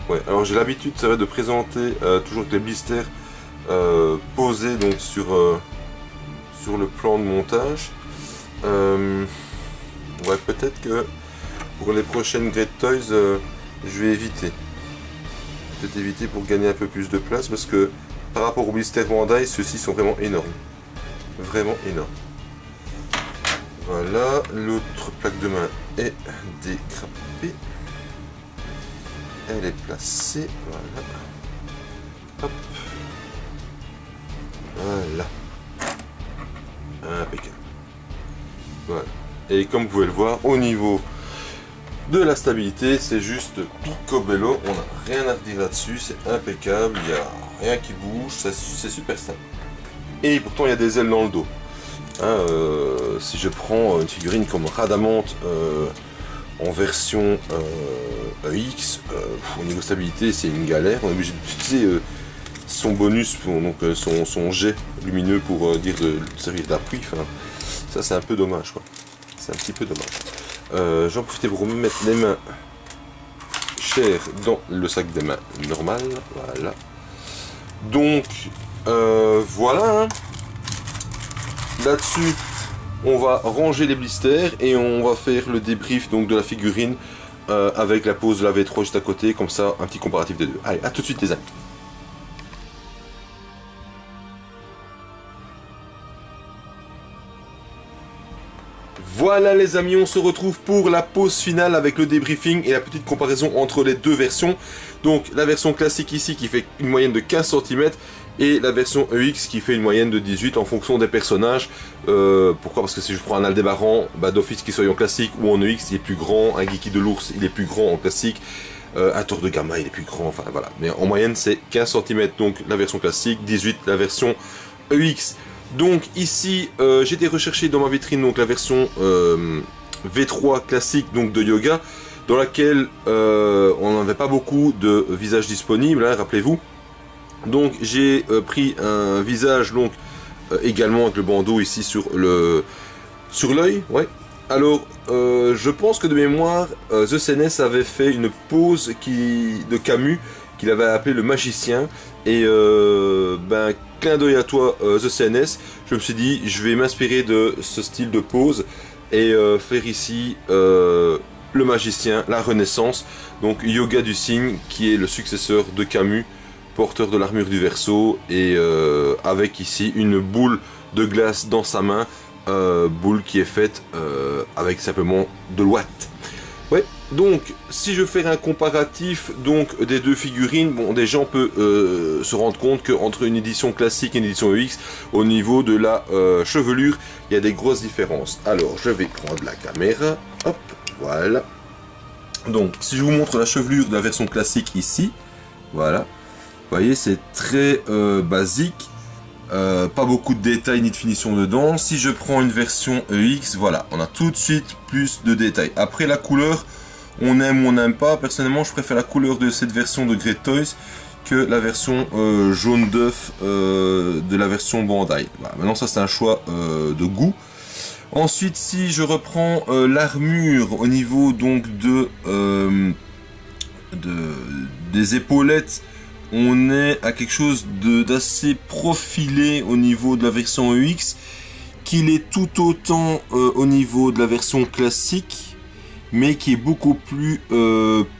Ouais, alors j'ai l'habitude, ça va, de présenter toujours avec les blisters posés donc sur le plan de montage. Ouais, peut-être que pour les prochaines Great Toys, je vais éviter. Peut-être éviter pour gagner un peu plus de place parce que par rapport aux blisters Bandai, ceux-ci sont vraiment énormes. Vraiment énormes. Voilà, l'autre plaque de main est décrapée. Elle est placée, voilà. Hop. Voilà. Impeccable. Voilà. Et comme vous pouvez le voir, au niveau de la stabilité, c'est juste picobello. On n'a rien à dire là-dessus, c'est impeccable. Il n'y a rien qui bouge, c'est super stable. Et pourtant, il y a des ailes dans le dos. Hein, si je prends une figurine comme Rhadamant en version EX, au niveau stabilité, c'est une galère. On est obligé d'utiliser son bonus, donc son jet lumineux pour dire de servir d'appui. Enfin, ça, c'est un peu dommage, quoi. C'est un petit peu dommage. J'en profite pour me mettre les mains chères dans le sac des mains normal. Voilà. Donc, voilà. Hein. Là-dessus, on va ranger les blisters et on va faire le débrief donc de la figurine avec la pose de la V3 juste à côté, comme ça, un petit comparatif des deux. Allez, à tout de suite les amis. Voilà les amis, on se retrouve pour la pause finale avec le débriefing et la petite comparaison entre les deux versions. Donc la version classique ici qui fait une moyenne de 15 cm et la version EX qui fait une moyenne de 18 en fonction des personnages. Pourquoi? Parce que si je prends un Aldébaran, d'office qu'il soit en classique ou en EX, il est plus grand. Un Geeky de l'ours, il est plus grand en classique. Un Thor de Gamma, il est plus grand. Enfin voilà. Mais en moyenne, c'est 15 cm donc la version classique, 18 la version EX. Donc ici, j'ai été rechercher dans ma vitrine donc la version V3 classique donc de yoga, dans laquelle on n'avait pas beaucoup de visages disponibles, hein, rappelez-vous. Donc j'ai pris un visage donc également avec le bandeau ici sur l'œil, ouais. Alors je pense que de mémoire, The CNS avait fait une pose de Camus qu'il avait appelé le magicien, et clin d'œil à toi The CNS, je me suis dit je vais m'inspirer de ce style de pose et faire ici le magicien, la renaissance, donc Yoga du Cygne qui est le successeur de Camus, porteur de l'armure du Verseau, et avec ici une boule de glace dans sa main, boule qui est faite avec simplement de l'ouate. Ouais. Donc, si je fais un comparatif donc des deux figurines, bon, déjà on peut se rendre compte qu'entre une édition classique et une édition EX, au niveau de la chevelure, il y a des grosses différences. Alors, je vais prendre la caméra, hop, voilà. Donc, si je vous montre la chevelure de la version classique ici, voilà, voyez, c'est très basique. Pas beaucoup de détails ni de finition dedans. Si je prends une version EX, voilà, on a tout de suite plus de détails. Après, la couleur, on aime ou on n'aime pas. Personnellement, je préfère la couleur de cette version de Great Toys que la version jaune d'œuf de la version Bandai. Voilà, maintenant, ça c'est un choix de goût. Ensuite, si je reprends l'armure au niveau donc des épaulettes, on est à quelque chose d'assez profilé au niveau de la version EX, qu'il est tout autant au niveau de la version classique, mais qui est beaucoup plus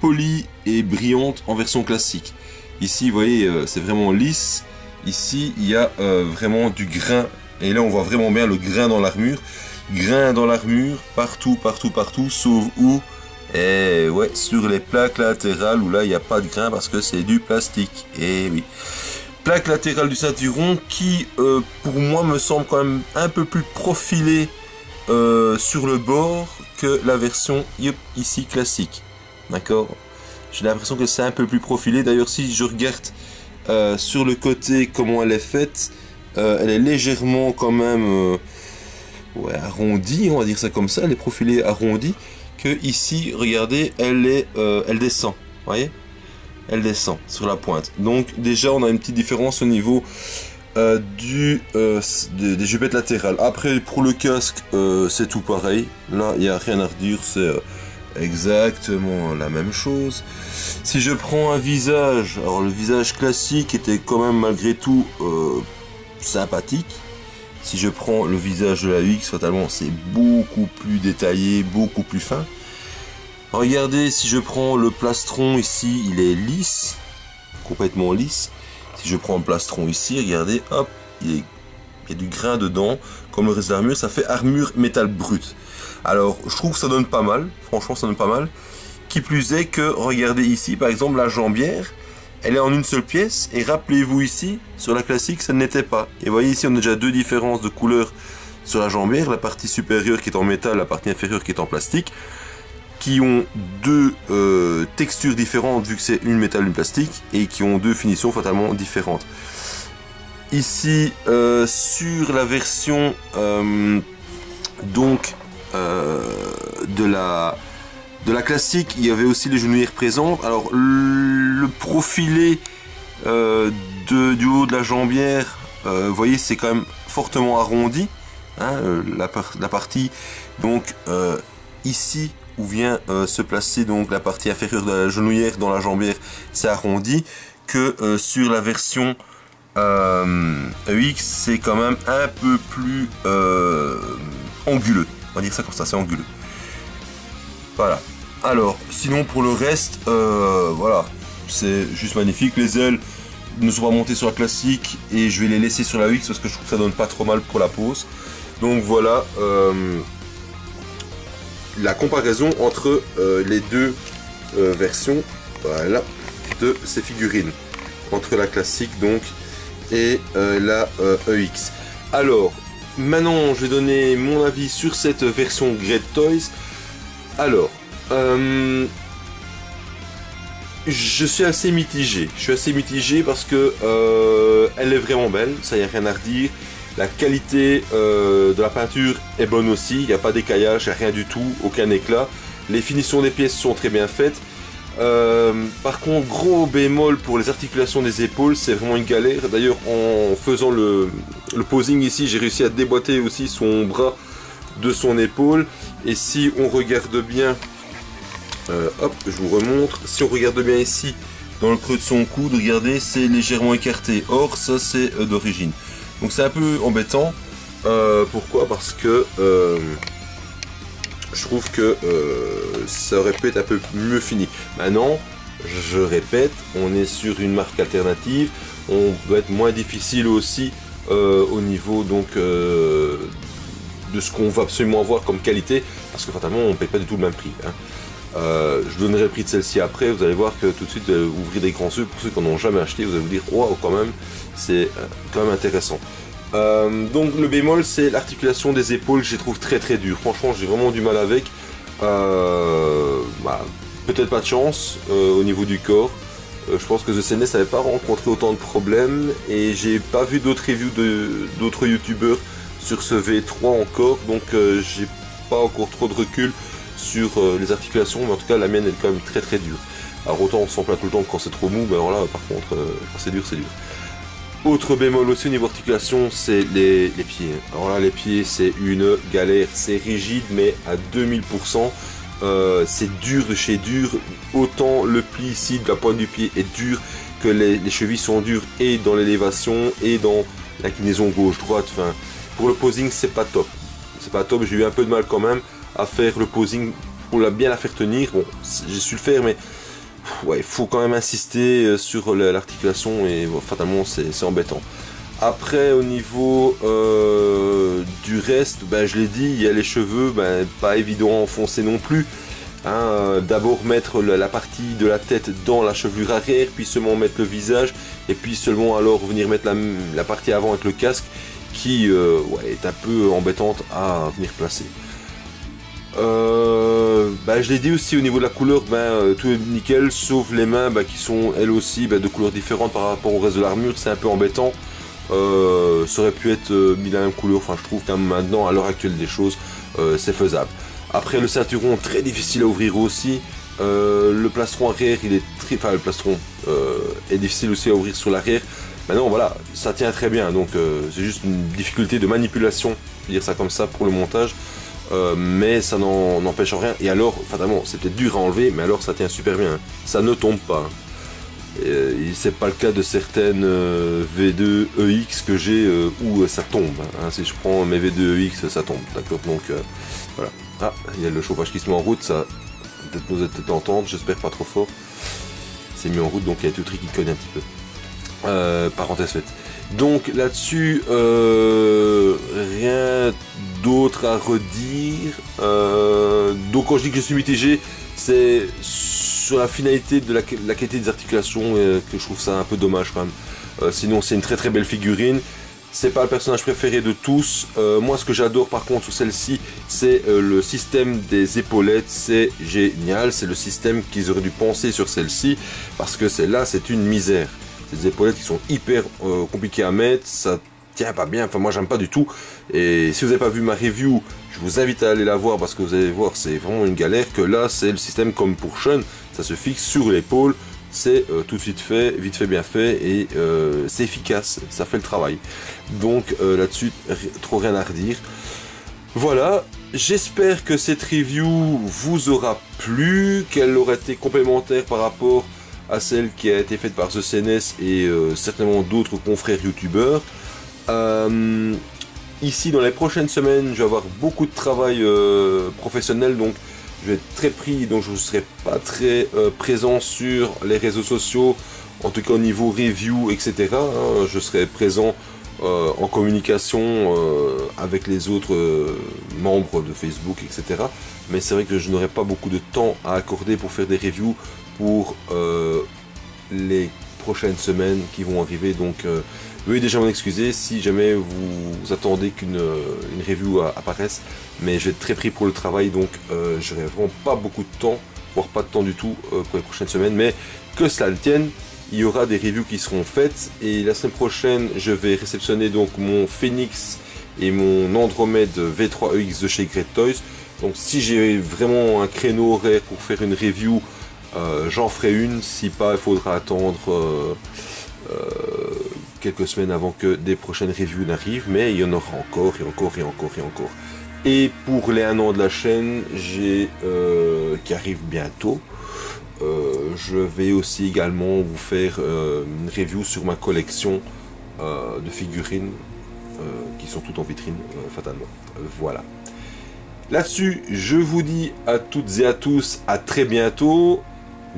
polie et brillante en version classique. Ici, vous voyez, c'est vraiment lisse. Ici, il y a vraiment du grain, et là, on voit vraiment bien le grain dans l'armure. Grain dans l'armure, partout, partout, partout, sauf où? Et ouais, sur les plaques latérales où là il n'y a pas de grain parce que c'est du plastique. Et oui, plaque latérale du ceinturon qui pour moi me semble quand même un peu plus profilée sur le bord que la version ici classique. D'accord, j'ai l'impression que c'est un peu plus profilé. D'ailleurs, si je regarde sur le côté comment elle est faite, elle est légèrement quand même ouais, arrondie, on va dire ça comme ça. Elle est profilée arrondie. Que ici, regardez, elle descend, voyez, elle descend sur la pointe. Donc déjà, on a une petite différence au niveau des jupettes latérales. Après, pour le casque, c'est tout pareil. Là, il n'y a rien à redire, c'est exactement la même chose. Si je prends un visage, alors le visage classique était quand même malgré tout sympathique. Si je prends le visage de la UX, fatalement, c'est beaucoup plus détaillé, beaucoup plus fin. Regardez, si je prends le plastron ici, il est lisse, complètement lisse. Si je prends un plastron ici, regardez, hop, il y a du grain dedans. Comme le reste de l'armure, ça fait armure métal brut. Alors, je trouve que ça donne pas mal, franchement, ça donne pas mal. Qui plus est que, regardez ici, par exemple, la jambière, elle est en une seule pièce, et rappelez-vous ici, sur la classique, ça ne l'était pas. Et vous voyez ici, on a déjà deux différences de couleur sur la jambière, la partie supérieure qui est en métal, la partie inférieure qui est en plastique, qui ont deux textures différentes, vu que c'est une métal, une plastique, et qui ont deux finitions fatalement différentes. Ici, sur la version donc de la classique, il y avait aussi les genouillères présentes. Alors le profilé du haut de la jambière, vous voyez, c'est quand même fortement arrondi, hein, la partie donc ici où vient se placer donc la partie inférieure de la genouillère dans la jambière, c'est arrondi. Que sur la version EX, c'est quand même un peu plus anguleux, on va dire ça comme ça, c'est anguleux. Voilà. Alors, sinon pour le reste, voilà, c'est juste magnifique. Les ailes ne sont pas montées sur la classique et je vais les laisser sur la UX parce que je trouve que ça donne pas trop mal pour la pose. Donc voilà la comparaison entre les deux versions, voilà, de ces figurines, entre la classique donc et la EX. Alors, maintenant je vais donner mon avis sur cette version Great Toys. Alors, je suis assez mitigé. Je suis assez mitigé parce que elle est vraiment belle, ça y a rien à redire. La qualité de la peinture est bonne aussi, il n'y a pas d'écaillage, il n'y a rien du tout, aucun éclat. Les finitions des pièces sont très bien faites. Par contre, gros bémol pour les articulations des épaules, c'est vraiment une galère. D'ailleurs, en faisant le posing ici, j'ai réussi à déboîter aussi son bras de son épaule. Et si on regarde bien, hop, je vous remontre, si on regarde bien ici, dans le creux de son coude, regardez, c'est légèrement écarté. Or, ça c'est d'origine. Donc c'est un peu embêtant. Pourquoi? Parce que je trouve que ça aurait pu être un peu mieux fini. Maintenant, je répète, on est sur une marque alternative. On doit être moins difficile aussi au niveau donc de ce qu'on va absolument avoir comme qualité, parce que fatalement on ne paye pas du tout le même prix, hein. Je donnerai le prix de celle-ci après, vous allez voir que tout de suite vous ouvrez des grands yeux. Pour ceux qui n'en ont jamais acheté, vous allez vous dire waouh, quand même, c'est quand même intéressant. Donc le bémol, c'est l'articulation des épaules, je les trouve très très dure. Franchement, j'ai vraiment du mal avec. Bah, peut-être pas de chance au niveau du corps. Je pense que The CNS n'avait pas rencontré autant de problèmes et j'ai pas vu d'autres reviews d'autres youtubeurs sur ce V3 encore, donc j'ai pas encore trop de recul sur les articulations, mais en tout cas la mienne elle est quand même très très dure. Alors autant on s'en plaint tout le temps quand c'est trop mou, mais alors là par contre quand c'est dur c'est dur. Autre bémol aussi au niveau articulation, c'est les pieds. Alors là les pieds c'est une galère, c'est rigide mais à 2000%. C'est dur de chez dur, autant le pli ici de la pointe du pied est dur que les chevilles sont dures et dans l'élévation et dans l'inclinaison gauche-droite. Enfin, pour le posing c'est pas top. C'est pas top, j'ai eu un peu de mal quand même à faire le posing pour bien la faire tenir. Bon, j'ai su le faire mais ouais, il faut quand même insister sur l'articulation et bon, fatalement c'est embêtant. Après au niveau du reste, ben, je l'ai dit, il y a les cheveux, ben, pas évident à enfoncer non plus. Hein, d'abord mettre la partie de la tête dans la chevelure arrière, puis seulement mettre le visage, et puis seulement alors venir mettre la partie avant avec le casque, qui ouais, est un peu embêtante à venir placer. Ben, je l'ai dit aussi au niveau de la couleur, ben, tout est nickel, sauf les mains ben, qui sont elles aussi ben, de couleurs différentes par rapport au reste de l'armure, c'est un peu embêtant. Ça aurait pu être mis la même couleur, enfin je trouve que maintenant à l'heure actuelle des choses c'est faisable. Après le ceinturon très difficile à ouvrir aussi, le plastron arrière il est très, enfin le plastron est difficile aussi à ouvrir sur l'arrière. Maintenant voilà, ça tient très bien, donc c'est juste une difficulté de manipulation, dire ça comme ça pour le montage, mais ça n'empêche rien. Et alors fatalement c'est peut-être dur à enlever, mais alors ça tient super bien, ça ne tombe pas. C'est pas le cas de certaines V2 EX que j'ai où ça tombe. Hein. Si je prends mes V2 EX, ça tombe. D'accord, donc voilà. Ah, il y a le chauffage qui se met en route, ça peut-être nous êtes entendre, j'espère pas trop fort. C'est mis en route, donc il y a tout le truc qui cogne un petit peu. Parenthèse faite. Donc là-dessus, rien d'autre à redire. Donc quand je dis que je suis mitigé, c'est sur la finalité de la qualité des articulations que je trouve ça un peu dommage quand même. Sinon c'est une très très belle figurine. C'est pas le personnage préféré de tous. Moi ce que j'adore par contre sur celle-ci, c'est le système des épaulettes. C'est génial, c'est le système qu'ils auraient dû penser sur celle-ci. Parce que celle-là c'est une misère. Ces épaulettes qui sont hyper compliquées à mettre, ça tient pas bien, enfin moi j'aime pas du tout. Et si vous n'avez pas vu ma review, je vous invite à aller la voir parce que vous allez voir c'est vraiment une galère. Que là c'est le système comme pour Sean, ça se fixe sur l'épaule, c'est tout de suite fait, vite fait bien fait et c'est efficace, ça fait le travail. Donc là-dessus trop rien à redire. Voilà, j'espère que cette review vous aura plu, qu'elle aura été complémentaire par rapport à celle qui a été faite par The CNS et certainement d'autres confrères youtubeurs. Ici dans les prochaines semaines je vais avoir beaucoup de travail professionnel, donc je vais être très pris, donc je ne serai pas très présent sur les réseaux sociaux, en tout cas au niveau review etc. Hein, je serai présent en communication avec les autres membres de Facebook etc. Mais c'est vrai que je n'aurai pas beaucoup de temps à accorder pour faire des reviews pour les prochaines semaines qui vont arriver, donc veuillez déjà m'en excuser si jamais vous attendez qu'une review apparaisse, mais je vais être très pris pour le travail, donc je n'aurai vraiment pas beaucoup de temps, voire pas de temps du tout pour les prochaines semaines, mais que cela le tienne, il y aura des reviews qui seront faites, et la semaine prochaine je vais réceptionner donc mon Phoenix et mon Andromède V3 EX de chez Great Toys, donc si j'ai vraiment un créneau horaire pour faire une review, j'en ferai une, si pas il faudra attendre quelques semaines avant que des prochaines reviews n'arrivent, mais il y en aura encore et encore et encore et encore. Et pour les 1 an de la chaîne, qui arrive bientôt, je vais aussi également vous faire une review sur ma collection de figurines qui sont toutes en vitrine fatalement. Voilà. Là-dessus, je vous dis à toutes et à tous à très bientôt.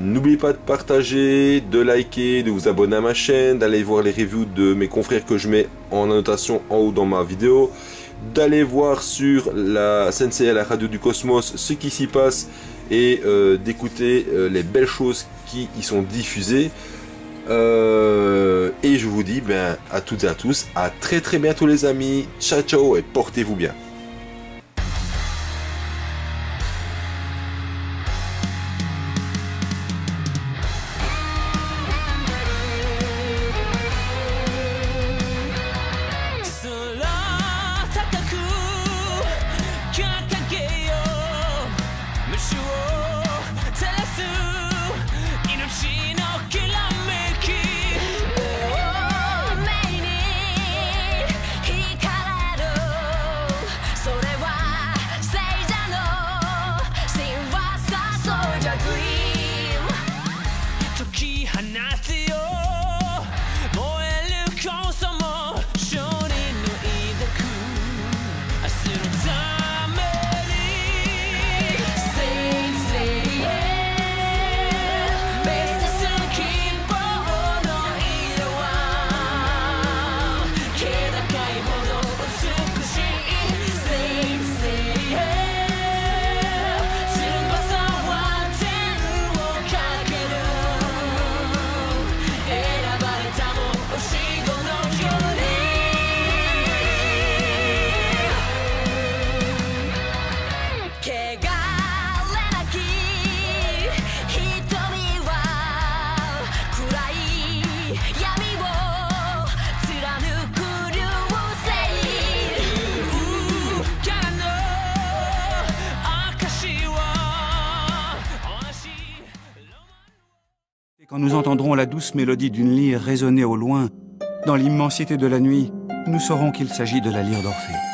N'oubliez pas de partager, de liker, de vous abonner à ma chaîne, d'aller voir les reviews de mes confrères que je mets en annotation en haut dans ma vidéo, d'aller voir sur la Sensei à la radio du cosmos ce qui s'y passe et d'écouter les belles choses qui y sont diffusées. Et je vous dis à toutes et à tous, à très très bientôt les amis, ciao ciao et portez-vous bien. Quand nous entendrons la douce mélodie d'une lyre résonner au loin, dans l'immensité de la nuit, nous saurons qu'il s'agit de la lyre d'Orphée.